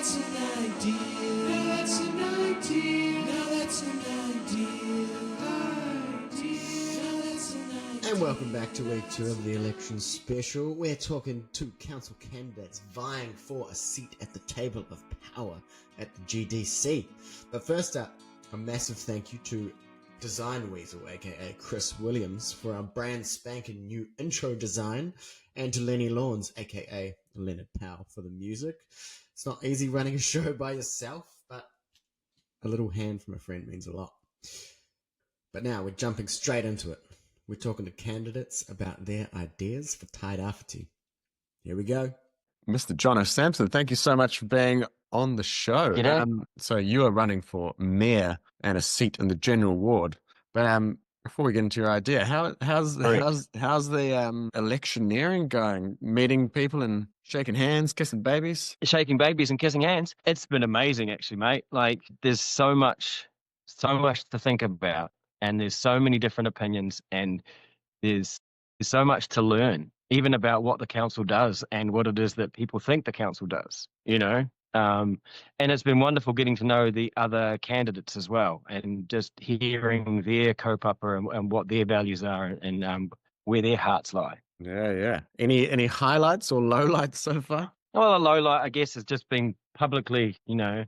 that's an idea. Now that's an idea. Now that's an idea. Now that's an idea. And welcome back to week 2 of the election special. We're talking to council candidates vying for a seat at the table of power at the GDC. But first up, a massive thank you to Design Weasel, aka Chris Williams, for our brand spanking new intro design, and to Lenny Lawns, aka Leonard Powell, for the music. It's not easy running a show by yourself, but a little hand from a friend means a lot. But now we're jumping straight into it. We're talking to candidates about their ideas for Tairāwhiti. Here we go. Mr. Jono Samson, thank you so much for being on the show. G'day. So you are running for mayor and a seat in the general ward. But before we get into your idea, how's the electioneering going? Meeting people and shaking hands, kissing babies? Shaking babies and kissing hands. It's been amazing, actually, mate. Like, there's so much to think about, and there's so many different opinions, and there's so much to learn, even about what the council does and what it is that people think the council does, you know? And it's been wonderful getting to know the other candidates as well, and just hearing their kaupapa and what their values are, and where their hearts lie. Yeah. Any highlights or lowlights so far? Well, a low light, I guess, has just been publicly,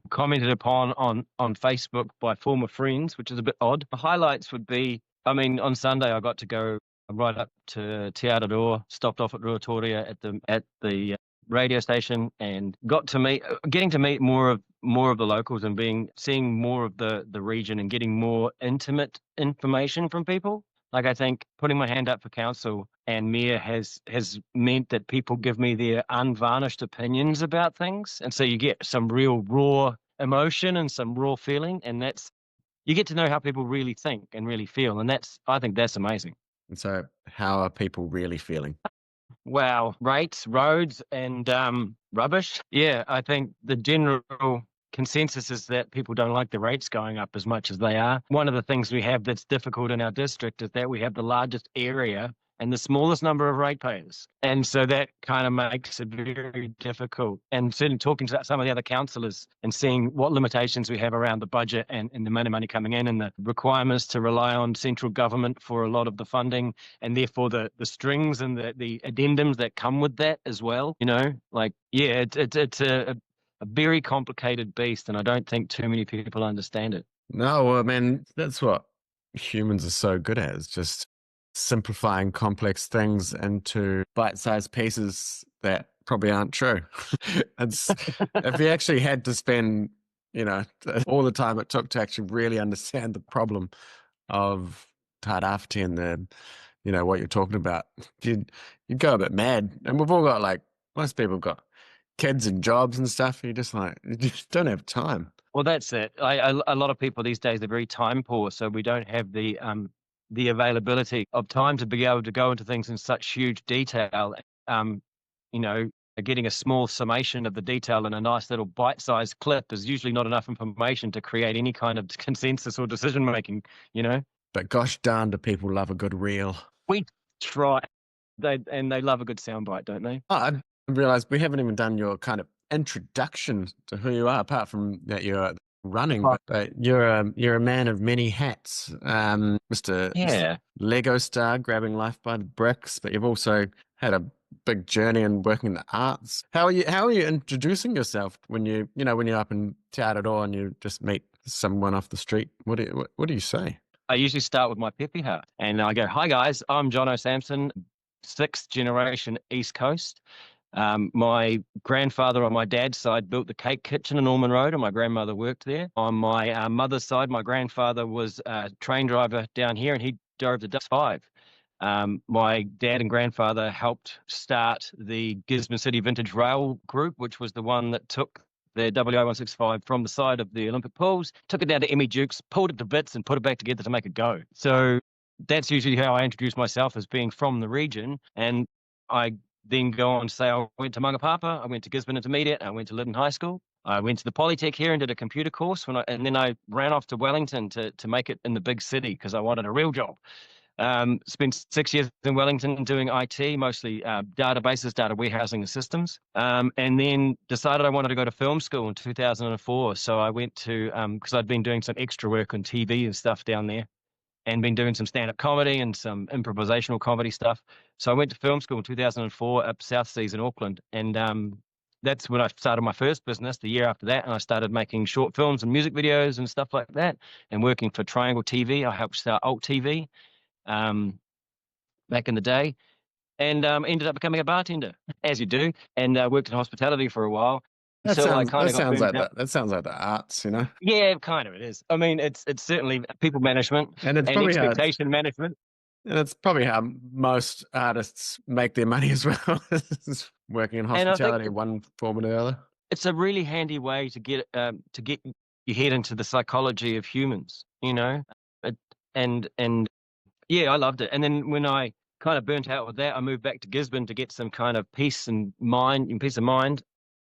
commented upon on Facebook by former friends, which is a bit odd. The highlights would be, on Sunday I got to go right up to Tairāwhiti, stopped off at Ruatoria at the radio station, and getting to meet more of the locals, and seeing more of the region, and getting more intimate information from people. Like, I think putting my hand up for council and mayor has meant that people give me their unvarnished opinions about things, and so you get some real raw emotion and some raw feeling, and you get to know how people really think and really feel, and I think that's amazing. And so how are people really feeling? Wow, rates, roads, and rubbish. Yeah, I think the general consensus is that people don't like the rates going up as much as they are. One of the things we have that's difficult in our district is that we have the largest area and the smallest number of ratepayers. And so that kind of makes it very difficult. And certainly talking to some of the other councillors and seeing what limitations we have around the budget and the amount of money coming in, and the requirements to rely on central government for a lot of the funding, and therefore the strings and the addendums that come with that as well. It's a very complicated beast, and I don't think too many people understand it. No, that's what humans are so good at, is just simplifying complex things into bite-sized pieces that probably aren't true. If you actually had to spend, all the time it took to actually really understand the problem of Tairāwhiti and what you're talking about, you'd go a bit mad. And we've all got, most people have got kids and jobs and stuff. You just don't have time. Well, that's it. A lot of people these days are very time poor, so we don't have the availability of time to be able to go into things in such huge detail. Getting a small summation of the detail in a nice little bite-sized clip is usually not enough information to create any kind of consensus or decision-making, But gosh darn, do people love a good reel. We try. They love a good soundbite, don't they? I realised we haven't even done your kind of introduction to who you are, apart from that you're running. But you're a man of many hats, Mr. Lego star, grabbing life by the bricks. But you've also had a big journey in working in the arts. How are you introducing yourself when you're up in Tairāwhiti and you just meet someone off the street? What do you say? I usually start with my peppy heart, and I go, "Hi guys, I'm Jono Samson, 6th generation East Coast. My grandfather on my dad's side built the cake kitchen in Ormond Road, and my grandmother worked there. On my mother's side, my grandfather was a train driver down here, and he drove the DUS5. My dad and grandfather helped start the Gisborne City Vintage Rail Group, which was the one that took the WA165 from the side of the Olympic pools, took it down to Emmy Dukes, pulled it to bits, and put it back together to make it go. So that's usually how I introduce myself, as being from the region. And I then go on to say I went to Mangapapa, I went to Gisborne Intermediate, I went to Lytton High School, I went to the Polytech here and did a computer course, and then I ran off to Wellington to make it in the big city because I wanted a real job. Spent 6 years in Wellington doing IT, mostly databases, data warehousing and systems. And then decided I wanted to go to film school in 2004. So I went to, because I'd been doing some extra work on TV and stuff down there, and been doing some stand-up comedy and some improvisational comedy stuff. So I went to film school in 2004 up South Seas in Auckland. And that's when I started my first business the year after that. And I started making short films and music videos and stuff like that, and working for Triangle TV. I helped start Alt TV back in the day, and ended up becoming a bartender, as you do, and worked in hospitality for a while. So I kind of got sounds burnt like out. that sounds like the arts, you know. Yeah, kind of it is. I mean, it's certainly people management And it's and probably how expectation management. and it's probably how most artists make their money as well, is working in And I think hospitality in one form or the other. it's a really handy way to get your head into the psychology of humans, you know. It, and yeah, I loved it. And then when I kind of burnt out with that, I moved back to Gisborne to get some kind of peace of mind.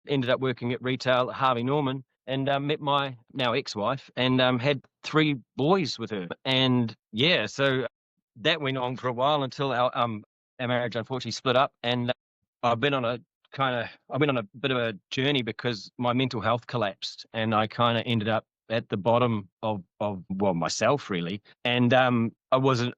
Ended up working at retail at Harvey Norman, and met my now ex-wife, and had 3 boys with her. And yeah, so that went on for a while until our marriage unfortunately split up. And I've been on a bit of a journey because my mental health collapsed, and I kind of ended up at the bottom of well, myself really. And I wasn't,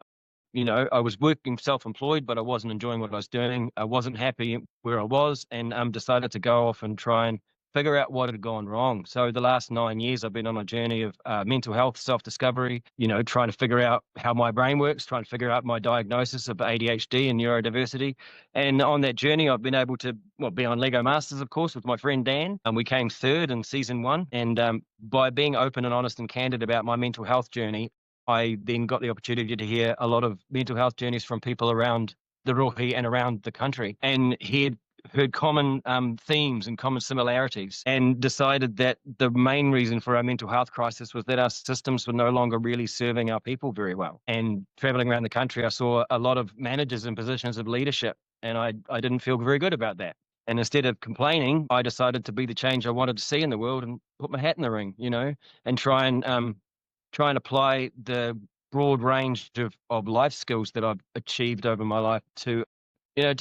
I was working self-employed, but I wasn't enjoying what I was doing. I wasn't happy where I was, and decided to go off and try and figure out what had gone wrong. So the last 9 years, I've been on a journey of mental health, self-discovery, trying to figure out how my brain works, trying to figure out my diagnosis of ADHD and neurodiversity. And on that journey, I've been able to, be on Lego Masters, of course, with my friend Dan. And we came third in season 1. And by being open and honest and candid about my mental health journey, I then got the opportunity to hear a lot of mental health journeys from people around the Rohi and around the country, and heard common themes and common similarities, and decided that the main reason for our mental health crisis was that our systems were no longer really serving our people very well. And traveling around the country, I saw a lot of managers in positions of leadership, and I didn't feel very good about that. And instead of complaining, I decided to be the change I wanted to see in the world and put my hat in the ring, and try and apply the broad range of life skills that I've achieved over my life to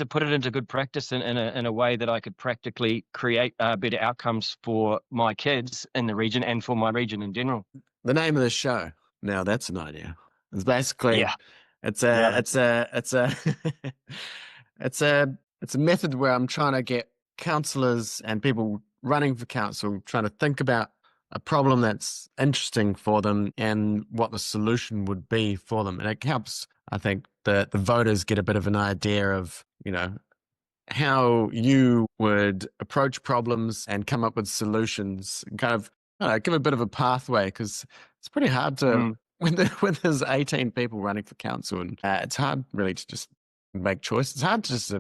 put it into good practice in a way that I could practically create better outcomes for my kids in the region and for my region in general. The name of the show. Now that's an idea. It's basically Yeah. it's Yeah. it's a method where I'm trying to get councillors and people running for council trying to think about a problem that's interesting for them and what the solution would be for them. And it helps, I think, the voters get a bit of an idea of, how you would approach problems and come up with solutions and kind of give a bit of a pathway, because it's pretty hard to, when there's 18 people running for council, and it's hard really to just make choices. It's hard to just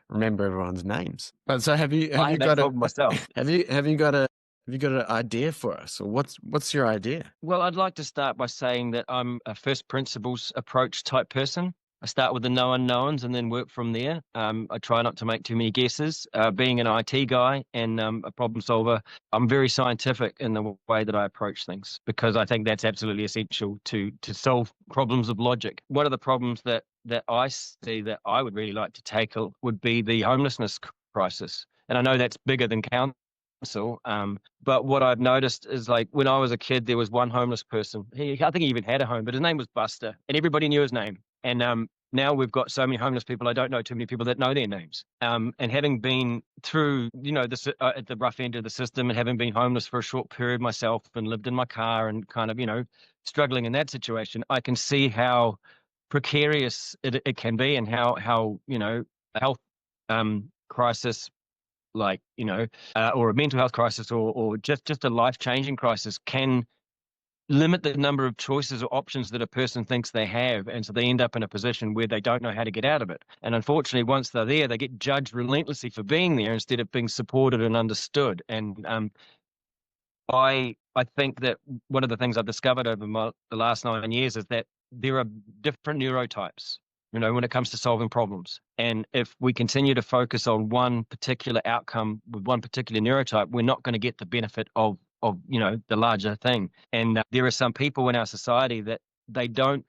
remember everyone's names. But so have you I had that got problem myself. have you got an idea for us, or what's your idea? Well, I'd like to start by saying that I'm a first principles approach type person. I start with the known unknowns and then work from there. I try not to make too many guesses. Being an IT guy and a problem solver, I'm very scientific in the way that I approach things, because I think that's absolutely essential to solve problems of logic. One of the problems that I see that I would really like to tackle would be the homelessness crisis. And I know that's bigger than council. But what I've noticed is, like, when I was a kid, there was one homeless person. I think he even had a home, but his name was Buster, and everybody knew his name. And now we've got so many homeless people, I don't know too many people that know their names. And having been through, this at the rough end of the system, and having been homeless for a short period myself, and lived in my car and kind of, struggling in that situation, I can see how precarious it can be, and how a health crisis, like, or a mental health crisis, or just a life-changing crisis, can limit the number of choices or options that a person thinks they have. And so they end up in a position where they don't know how to get out of it. And unfortunately, once they're there, they get judged relentlessly for being there instead of being supported and understood. And I think that one of the things I've discovered over the last 9 years is that there are different neurotypes, when it comes to solving problems. And if we continue to focus on one particular outcome with one particular neurotype, we're not going to get the benefit of the larger thing. And there are some people in our society that they don't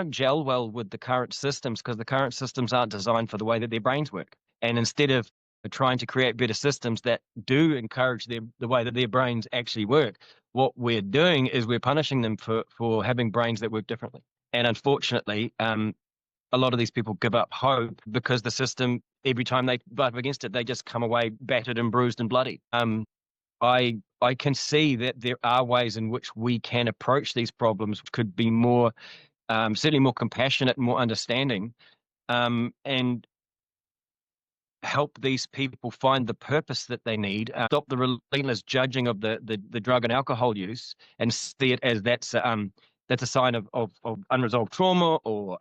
gel well with the current systems, because the current systems aren't designed for the way that their brains work. And instead of trying to create better systems that do encourage the way that their brains actually work, what we're doing is we're punishing them for having brains that work differently. And unfortunately, a lot of these people give up hope because the system, every time they butt up against it, they just come away battered and bruised and bloody. I can see that there are ways in which we can approach these problems, which could be more, certainly more compassionate and more understanding, and help these people find the purpose that they need, stop the relentless judging of the drug and alcohol use, and see it as that's a sign of unresolved trauma, or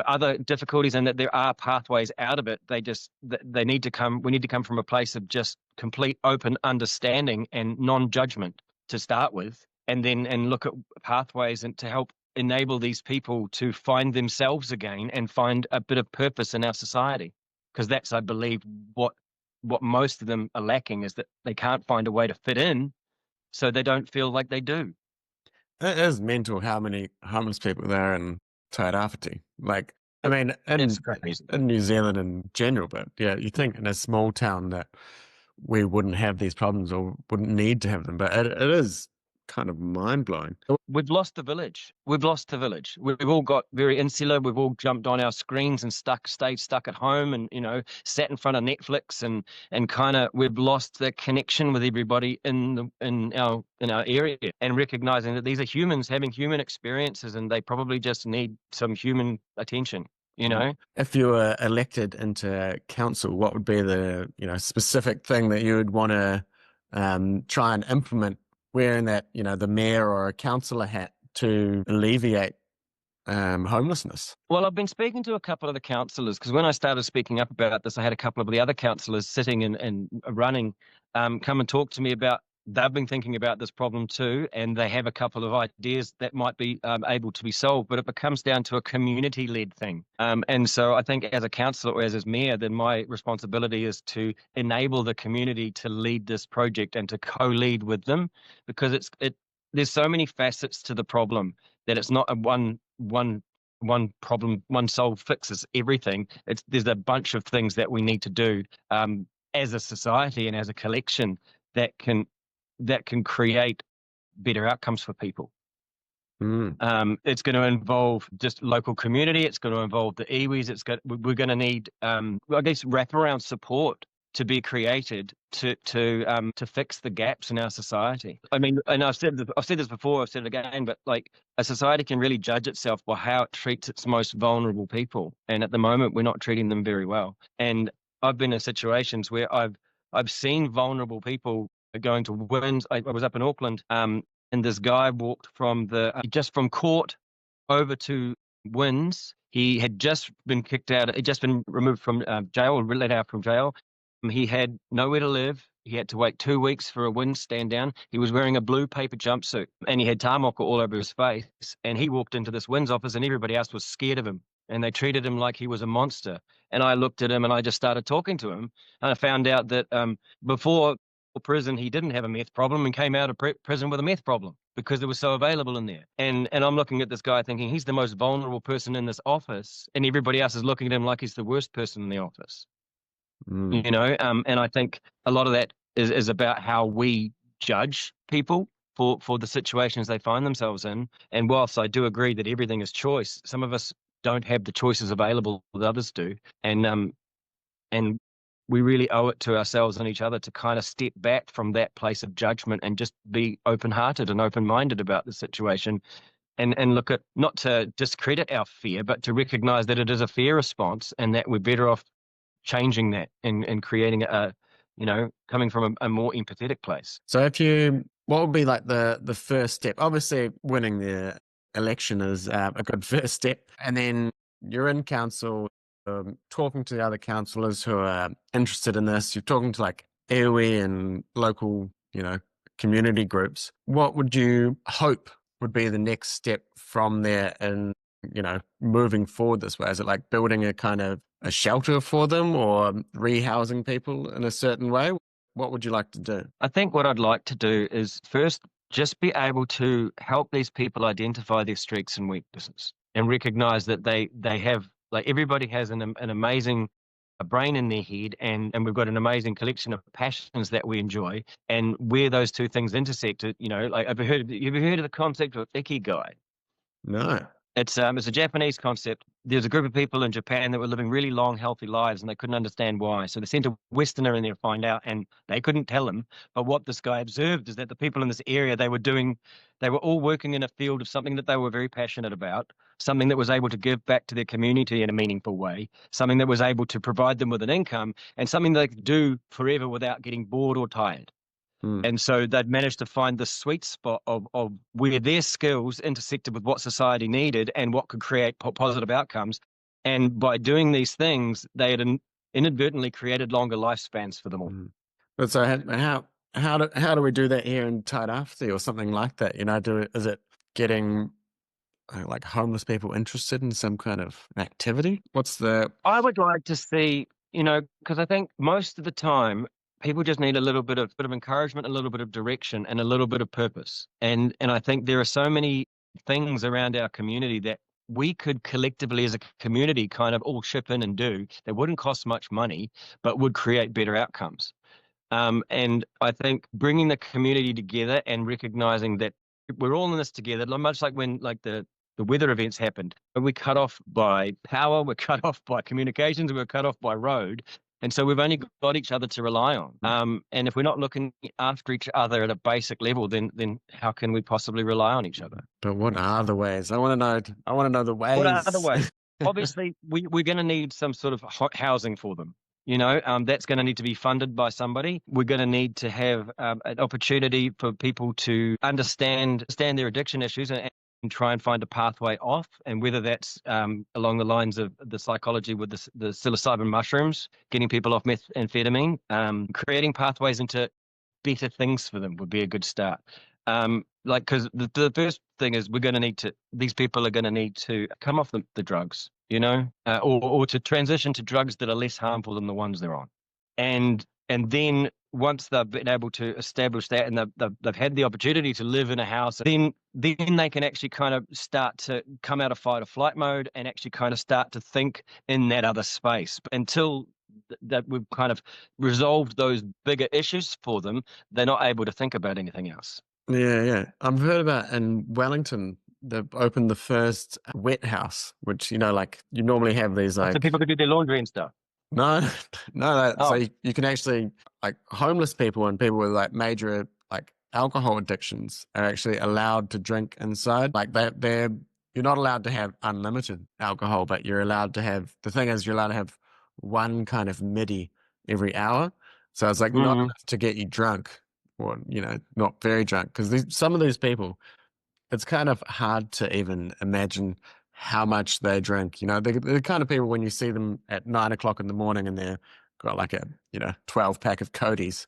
other difficulties, and that there are pathways out of it. We need to come from a place of just complete open understanding and non-judgment to start with, and look at pathways and to help enable these people to find themselves again and find a bit of purpose in our society. Because that's, I believe, what most of them are lacking, is that they can't find a way to fit in, so they don't feel like they do. It is mental how many homeless people there are in Tairāwhiti. Like, I mean, It's crazy. in New Zealand in general, but yeah, you think in a small town that we wouldn't have these problems or wouldn't need to have them, but it is kind of mind-blowing. We've lost the village. We've all got very insular. We've all jumped on our screens and stayed stuck at home, and sat in front of Netflix, and kind of we've lost the connection with everybody in our area, and recognizing that these are humans having human experiences, and they probably just need some human attention. If you were elected into council, what would be the specific thing that you would want to try and implement, wearing that the mayor or a councillor hat, to alleviate homelessness? Well, I've been speaking to a couple of the councillors, because when I started speaking up about this, I had a couple of the other councillors sitting and running come and talk to me about, they've been thinking about this problem too, and they have a couple of ideas that might be able to be solved, but it becomes down to a community-led thing. And so I think as a councillor or as mayor, then my responsibility is to enable the community to lead this project and to co-lead with them, because there's so many facets to the problem that it's not a one problem, one solve fixes everything. There's a bunch of things that we need to do as a society and as a collection that can create better outcomes for people. It's going to involve just local community. It's going to involve the iwis. We're going to need, I guess, wraparound support to be created to fix the gaps in our society. I mean, and I've said this before, I've said it again, but like, a society can really judge itself by how it treats its most vulnerable people, and at the moment we're not treating them very well. And I've been in situations where I've seen vulnerable people going to wins. I was up in Auckland, and this guy walked from just from court over to Wins. He had just been kicked out. He'd just been removed from jail, or let out from jail. He had nowhere to live. He had to wait 2 weeks for a wind stand down. He was wearing a blue paper jumpsuit, and he had tarmac all over his face. And he walked into this WINS office, and everybody else was scared of him, and they treated him like he was a monster. And I looked at him, and I just started talking to him, and I found out that before prison he didn't have a meth problem, and came out of prison with a meth problem because it was so available in there. And I'm looking at this guy thinking he's the most vulnerable person in this office, and everybody else is looking at him like he's the worst person in the office. And I think a lot of that is about how we judge people for the situations they find themselves in. And whilst I do agree that everything is choice, some of us don't have the choices available that others do. And we really owe it to ourselves and each other to kind of step back from that place of judgment and just be open-hearted and open-minded about the situation, and look at, not to discredit our fear, but to recognize that it is a fear response, and that we're better off changing that and creating coming from a more empathetic place. So what would be like the first step? Obviously, winning the election is a good first step. And then you're in council, talking to the other councillors who are interested in this. You're talking to like iwi and local, community groups. What would you hope would be the next step from there in, moving forward this way? Is it like building a kind of a shelter for them, or rehousing people in a certain way? What would you like to do? I think what I'd like to do is first just be able to help these people identify their strengths and weaknesses and recognize that they have, like, everybody has an amazing a brain in their head, and we've got an amazing collection of passions that we enjoy, and where those two things intersect, like, have you ever heard of the concept of ikigai? No. It's a Japanese concept. There's a group of people in Japan that were living really long, healthy lives, and they couldn't understand why. So they sent a Westerner in there to find out, and they couldn't tell him. But what this guy observed is that the people in this area, they were all working in a field of something that they were very passionate about, something that was able to give back to their community in a meaningful way, something that was able to provide them with an income, and something they could do forever without getting bored or tired. And so they'd managed to find the sweet spot of where their skills intersected with what society needed and what could create positive outcomes. And by doing these things, they had inadvertently created longer lifespans for them all. But so how do we do that here in Tairāwhiti or something like that? Is it getting like homeless people interested in some kind of activity? I would like to see, because I think most of the time people just need a little bit of encouragement, a little bit of direction, and a little bit of purpose. And I think there are so many things around our community that we could collectively as a community kind of all chip in and do that wouldn't cost much money, but would create better outcomes. And I think bringing the community together and recognizing that we're all in this together, much like when the weather events happened, we're cut off by power, we're cut off by communications, we're cut off by road. And so we've only got each other to rely on. And if we're not looking after each other at a basic level, then how can we possibly rely on each other? But what are the ways? I want to know the ways. What are the ways? Obviously, we're going to need some sort of housing for them. That's going to need to be funded by somebody. We're going to need to have an opportunity for people to understand their addiction issues and try and find a pathway off, and whether that's along the lines of the psychology with the psilocybin mushrooms, getting people off methamphetamine, creating pathways into better things for them would be a good start. Because the first thing is these people are going to need to come off the drugs, or to transition to drugs that are less harmful than the ones they're on. And then once they've been able to establish that and they've had the opportunity to live in a house, then they can actually kind of start to come out of fight or flight mode and actually kind of start to think in that other space. But until that we've kind of resolved those bigger issues for them, they're not able to think about anything else. Yeah. I've heard about in Wellington, they've opened the first wet house, which, like you normally have these So people could do their laundry and stuff. No. Oh. So you can actually, like, homeless people and people with like major like alcohol addictions are actually allowed to drink inside. Like you're not allowed to have unlimited alcohol, but you're allowed to have, the thing is, you're allowed to have one kind of midi every hour. So it's like not enough to get you drunk, or not very drunk, because some of these people, it's kind of hard to even imagine how much they drink. They're the kind of people when you see them at 9 o'clock in the morning and they've got like a 12 pack of Cody's.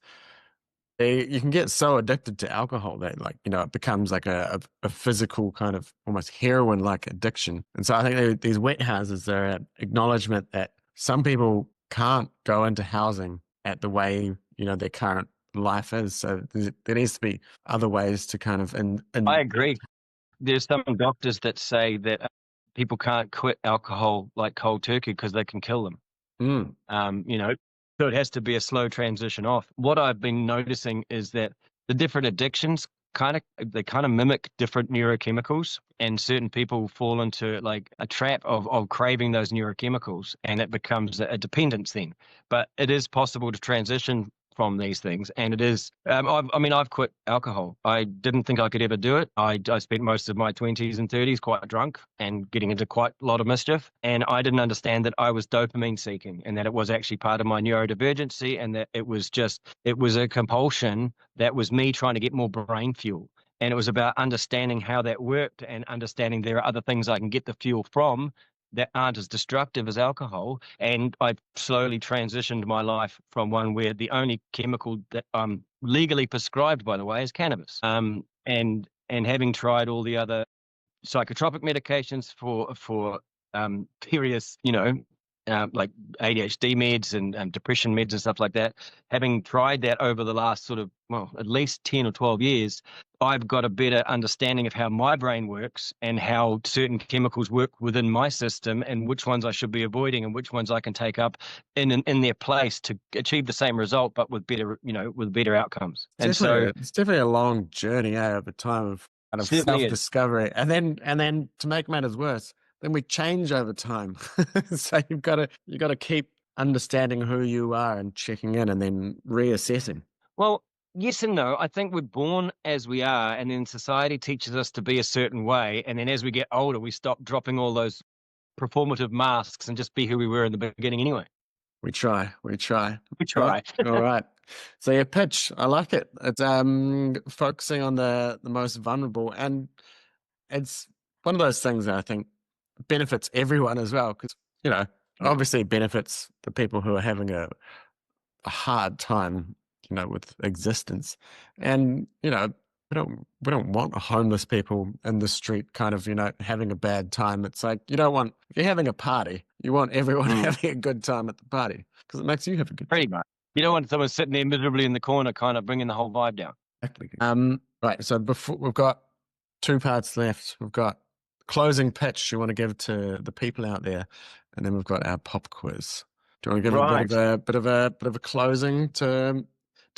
You can get so addicted to alcohol that it becomes like a physical kind of almost heroin like addiction. And so I think these wet houses are an acknowledgement that some people can't go into housing at the way their current life is. So there needs to be other ways to kind of I agree. There's some doctors that say that people can't quit alcohol like cold turkey because they can kill them. So it has to be a slow transition off. What I've been noticing is that the different addictions kind of mimic different neurochemicals, and certain people fall into like a trap of craving those neurochemicals, and it becomes a dependence then. But it is possible to transition from these things, and it is I've quit alcohol. I didn't think I could ever do it. I spent most of my 20s and 30s quite drunk and getting into quite a lot of mischief, and I didn't understand that I was dopamine seeking, and that it was actually part of my neurodivergency, and that it was a compulsion that was me trying to get more brain fuel. And it was about understanding how that worked and understanding there are other things I can get the fuel from that aren't as destructive as alcohol. And I slowly transitioned my life from one where the only chemical that I'm legally prescribed, by the way, is cannabis. And having tried all the other psychotropic medications for various, like ADHD meds and depression meds and stuff like that. Having tried that over the last sort of, well, at least 10 or 12 years, I've got a better understanding of how my brain works and how certain chemicals work within my system and which ones I should be avoiding and which ones I can take up in their place to achieve the same result, but with better, with better outcomes. It's definitely a long journey over time of kind of Certainly is. self-discovery. And then to make matters worse, then we change over time. So you've got to keep understanding who you are and checking in and then reassessing. Well, yes and no. I think we're born as we are, and then society teaches us to be a certain way. And then as we get older, we stop dropping all those performative masks and just be who we were in the beginning anyway. We try. We try. All right. So your pitch, I like it. It's focusing on the most vulnerable, and it's one of those things that I think benefits everyone as well, because obviously benefits the people who are having a hard time, with existence, and we don't want homeless people in the street kind of having a bad time. It's like if you're having a party, you want everyone having a good time at the party because it makes you have a good Pretty time. much. You don't want someone sitting there miserably in the corner, kind of bringing the whole vibe down. Exactly. Right. So before we've got 2 parts left. We've got closing pitch you want to give to the people out there, and then we've got our pop quiz. Do you want to give a bit of a closing to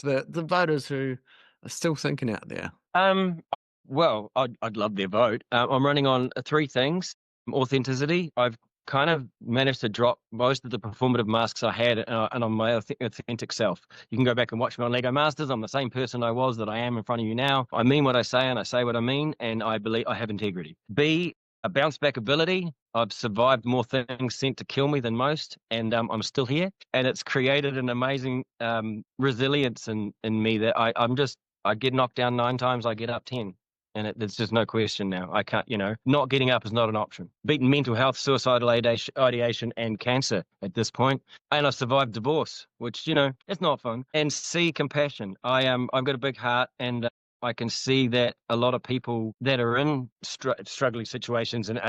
the voters who are still thinking out there? Well, I'd love their vote. I'm running on 3 things. Authenticity. I've kind of managed to drop most of the performative masks I had and on my authentic self. You can go back and watch me on Lego Masters. I'm the same person I was that I am in front of you now. I mean what I say and I say what I mean, and I believe I have integrity. B, a bounce back ability. I've survived more things sent to kill me than most, and I'm still here. And it's created an amazing resilience in me that I get knocked down 9 times, I get up 10. And there's just no question now. I can't, not getting up is not an option. Beaten mental health, suicidal ideation, and cancer at this point. And I've survived divorce, which, it's not fun. And C, compassion. I've got a big heart, and I can see that a lot of people that are in struggling situations and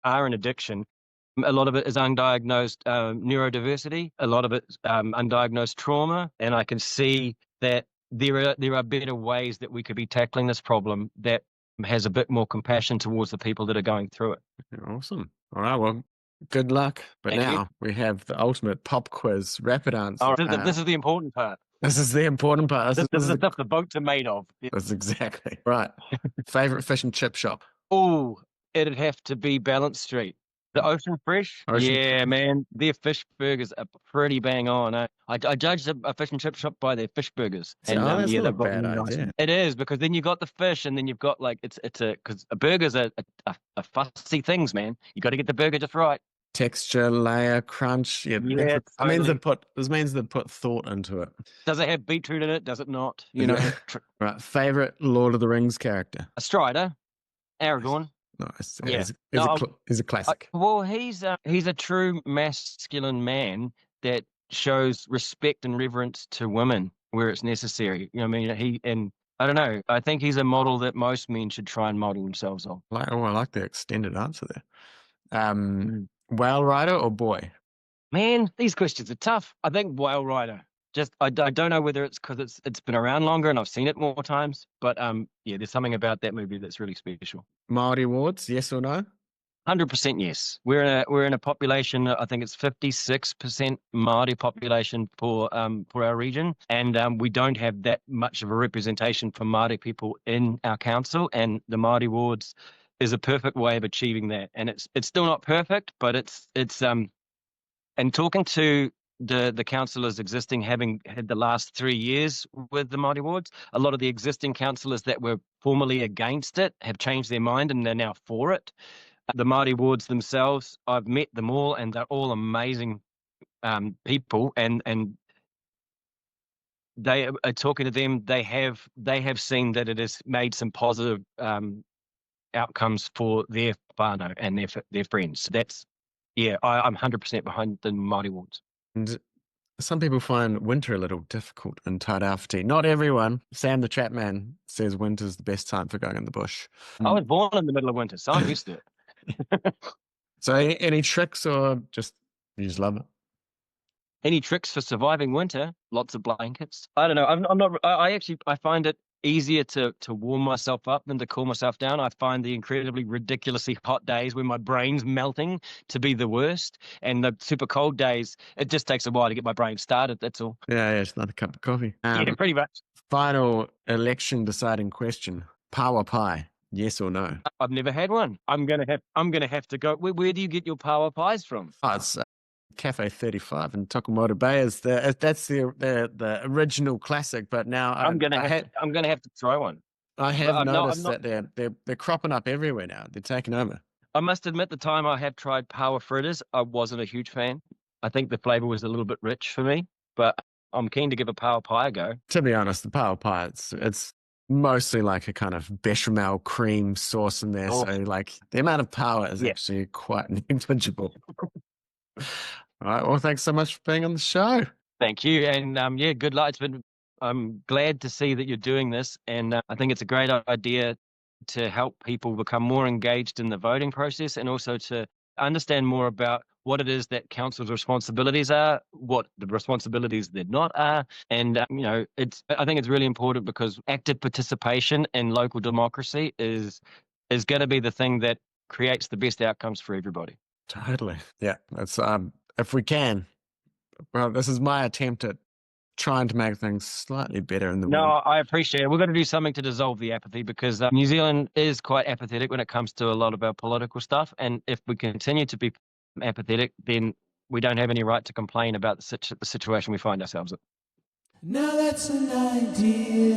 are in addiction, a lot of it is undiagnosed neurodiversity. A lot of it is undiagnosed trauma. And I can see that there are better ways that we could be tackling this problem that has a bit more compassion towards the people that are going through it. Awesome. All right. Well, good luck. But Thank now you. we have the ultimate pop quiz, rapid answer. All right, this is the important part. This is the important part. This is the stuff the boats are made of. That's exactly right. Favorite fish and chip shop? Oh, it'd have to be Balance Street. The Ocean Fresh? Yeah, man. Their fish burgers are pretty bang on. I judge a fish and chip shop by their fish burgers. That's not a bad idea. It is, because then you've got the fish and then you've got because a burger's a fussy things, man. You got to get the burger just right. Texture, layer, crunch. Yeah, totally. This means they put thought into it. Does it have beetroot in it? Does it not? Right. Favorite Lord of the Rings character? A Strider, Aragorn. Nice. Yeah. He's a classic. Well, he's a true masculine man that shows respect and reverence to women where it's necessary. I mean, I don't know. I think he's a model that most men should try and model themselves on. I like the extended answer there. Whale Rider or boy? Man, these questions are tough. I think Whale Rider. Just I don't know whether it's because it's been around longer and I've seen it more times, but there's something about that movie that's really special. Māori Awards, yes or no? 100% yes. We're in a population. I think it's 56% Māori population for our region, and we don't have that much of a representation for Māori people in our council. And the Māori Awards is a perfect way of achieving that. And it's still not perfect, but it's and talking to the councillors existing, having had the last 3 years with the Māori Awards, a lot of the existing councillors that were formerly against it have changed their mind and they're now for it. The Māori Awards themselves, I've met them all and they're all amazing people, and they are talking to them. They have seen that it has made some positive outcomes for their whānau and their friends. I'm 100% behind the Māori Awards. And some people find winter a little difficult in Tairāwhiti. Not everyone. Sam the Trap Man says winter's the best time for going in the bush. I was born in the middle of winter, so I'm used to it. So any tricks or just You just love it. Any tricks for surviving winter? Lots of blankets. I don't know. I'm not. I find it easier to warm myself up than to cool myself down. I find the incredibly ridiculously hot days when my brain's melting to be the worst, and the super cold days, it just takes a while to get my brain started. That's all. Yeah, it's another cup of coffee. Yeah, pretty much. Final election deciding question: power pie, yes or no? I've never had one. I'm gonna have to go. Where do you get your power pies from? Oh, it's Cafe 35 in Tokomoto Bay. That's the original classic, but now I'm gonna have to try one. I have I'm not- noticed that they're cropping up everywhere now. They're taking over. I must admit, the time I have tried power fritters, I wasn't a huge fan. I think the flavor was a little bit rich for me, but I'm keen to give a power pie a go. To be honest, the power pie, it's mostly like a kind of bechamel cream sauce in there. Oh. So like the amount of power is Yeah. actually quite negligible. All right. Well, thanks so much for being on the show. Thank you, and yeah, good luck. I'm glad to see that you're doing this, and I think it's a great idea to help people become more engaged in the voting process, and also to understand more about what it is that council's responsibilities are, what the responsibilities they're not are, and I think it's really important because active participation in local democracy is going to be the thing that creates the best outcomes for everybody. Totally. Yeah. That's if we can. Well, this is my attempt at trying to make things slightly better in the No, world. I appreciate it. We're going to do something to dissolve the apathy because New Zealand is quite apathetic when it comes to a lot of our political stuff. And if we continue to be apathetic, then we don't have any right to complain about the situation we find ourselves in. Now that's an idea.